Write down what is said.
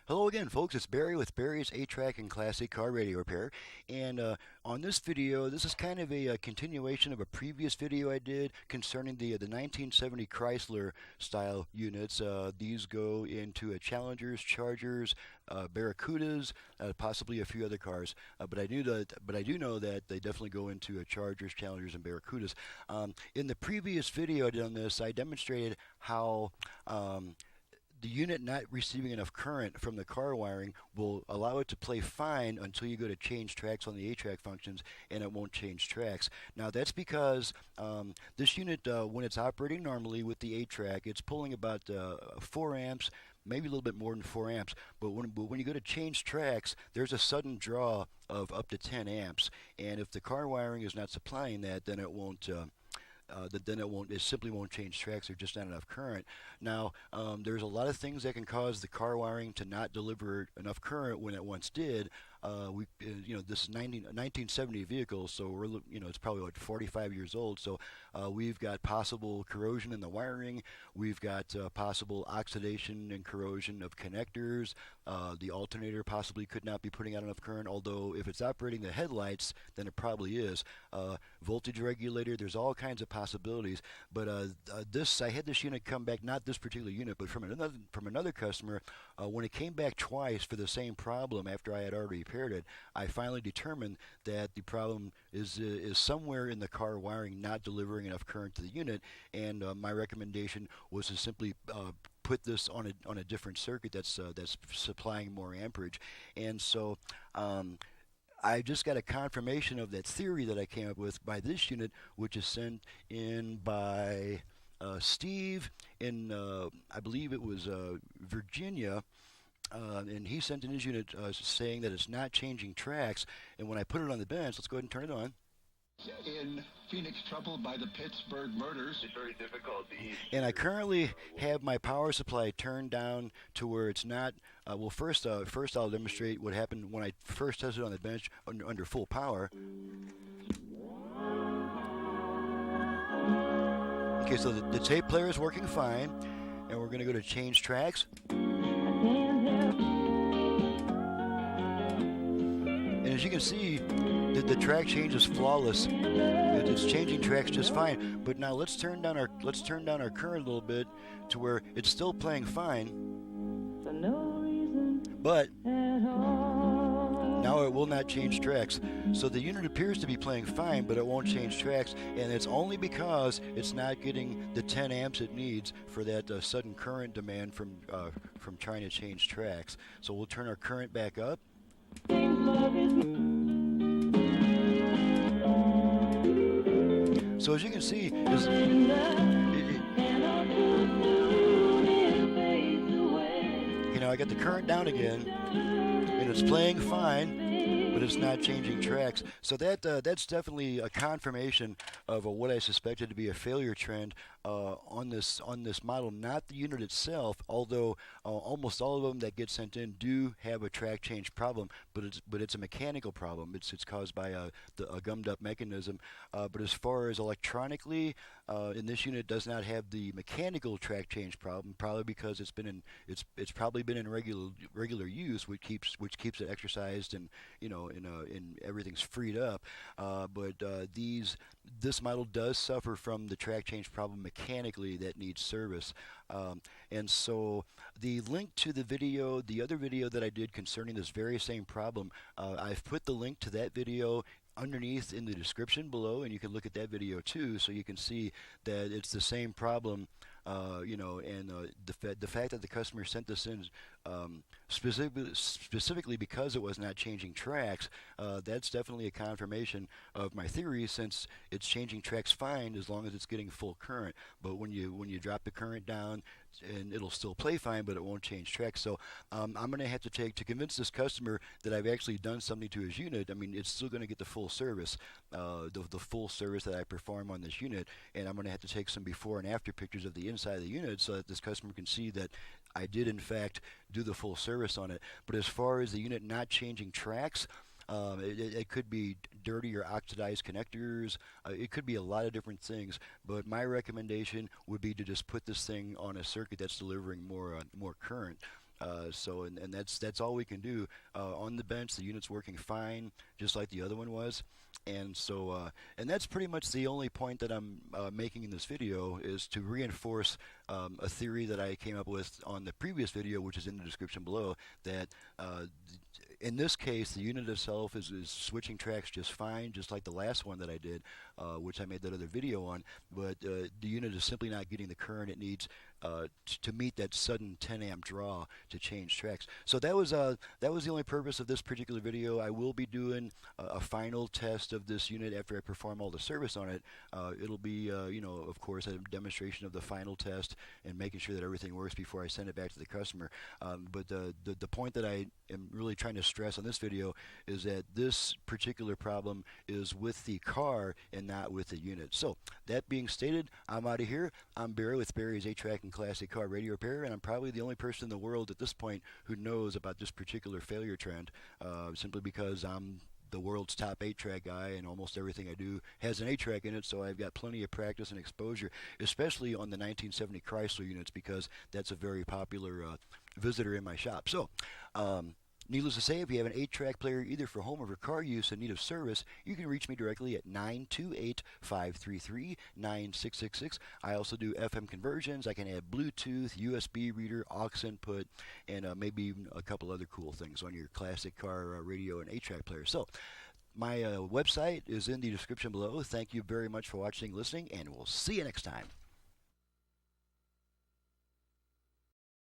Hello again, folks. It's Barry with Barry's 8-Track and Classic Car Radio Repair. And on this video, this is kind of a continuation of a previous video I did concerning the 1970 Chrysler style units. These go into Challengers, Chargers, Barracudas, possibly a few other cars. But I do know that they definitely go into Chargers, Challengers, and Barracudas. In the previous video I did on this, I demonstrated how the unit not receiving enough current from the car wiring will allow it to play fine until you go to change tracks on the 8-track functions, and it won't change tracks. Now that's because this unit, when it's operating normally with the 8-track, it's pulling about 4 amps, maybe a little bit more than 4 amps. But when you go to change tracks, there's a sudden draw of up to 10 amps, and if the car wiring is not supplying that, then it won't. It simply won't change tracks. There's just not enough current. Now, there's a lot of things that can cause the car wiring to not deliver enough current when it once did. This is 1970 vehicle, so it's probably like 45 years old. So we've got possible corrosion in the wiring. We've got possible oxidation and corrosion of connectors. The alternator possibly could not be putting out enough current, although if it's operating the headlights, then it probably is. Voltage regulator, there's all kinds of possibilities. But I had this unit come back, not this particular unit, but from another customer. When it came back twice for the same problem after I had already repaired it, I finally determined that the problem is somewhere in the car wiring not delivering enough current to the unit, and my recommendation was to simply put this on a different circuit that's supplying more amperage. And so I just got a confirmation of that theory that I came up with by this unit, which is sent in by Steve in, I believe it was Virginia. And he sent in his unit saying that it's not changing tracks. And when I put it on the bench, let's go ahead and turn it on. In Phoenix, troubled by the Pittsburgh murders. It's very difficult. And I currently have my power supply turned down to where it's not. First I'll demonstrate what happened when I first tested on the bench under full power. Okay, so the tape player is working fine, and we're going to go to change tracks. And as you can see, the track change is flawless. It's changing tracks just fine. But now let's turn down our current a little bit to where it's still playing fine. But now it will not change tracks. So the unit appears to be playing fine, but it won't change tracks, and it's only because it's not getting the 10 amps it needs for that sudden current demand from trying to change tracks. So we'll turn our current back up. So as you can see, I got the current down again, and it's playing fine, but it's not changing tracks. So that's definitely a confirmation of what I suspected to be a failure trend on this model, not the unit itself. Although almost all of them that get sent in do have a track change problem, but it's a mechanical problem. It's caused by a gummed up mechanism. But as far as electronically, in this unit does not have the mechanical track change problem, probably because it's probably been in regular use, which keeps it exercised and and everything's freed up. But this model does suffer from the track change problem mechanically that needs service. And so the link to the other video that I did concerning this very same problem, I've put the link to that video underneath in the description below, and you can look at that video too, so you can see that it's the same problem. The fact that the customer sent this in specifically because it was not changing tracks, that's definitely a confirmation of my theory, since it's changing tracks fine as long as it's getting full current. But when you drop the current down, and it'll still play fine, but it won't change tracks. So I'm going to have to convince this customer that I've actually done something to his unit. I mean, it's still going to get the full service, the full service that I perform on this unit, and I'm going to have to take some before and after pictures of the inside of the unit so that this customer can see that I did in fact do the full service on it. But as far as the unit not changing tracks, it could be dirty or oxidized connectors. It could be a lot of different things. But my recommendation would be to just put this thing on a circuit that's delivering more current. And that's all we can do. On the bench, the unit's working fine, just like the other one was. And that's pretty much the only point that I'm making in this video, is to reinforce a theory that I came up with on the previous video, which is in the description below, that in this case, the unit itself is switching tracks just fine, just like the last one that I did, which I made that other video on, but the unit is simply not getting the current it needs to meet that sudden 10 amp draw to change tracks. So that was the only purpose of this particular video. I will be doing a final test of this unit after I perform all the service on it. It'll be, of course, a demonstration of the final test and making sure that everything works before I send it back to the customer. But the point that I am really trying to stress on this video is that this particular problem is with the car and not with the unit. So that being stated, I'm out of here. I'm Barry with Barry's 8-Track and Classic Car Radio Repair, and I'm probably the only person in the world at this point who knows about this particular failure trend, simply because I'm the world's top 8-track guy, and almost everything I do has an 8-track in it, so I've got plenty of practice and exposure, especially on the 1970 Chrysler units, because that's a very popular visitor in my shop. So, needless to say, if you have an 8-track player either for home or for car use in need of service, you can reach me directly at 928-533-9666. I also do FM conversions. I can add Bluetooth, USB reader, aux input, and maybe even a couple other cool things on your classic car radio and 8-track player. So, my website is in the description below. Thank you very much for watching, listening, and we'll see you next time.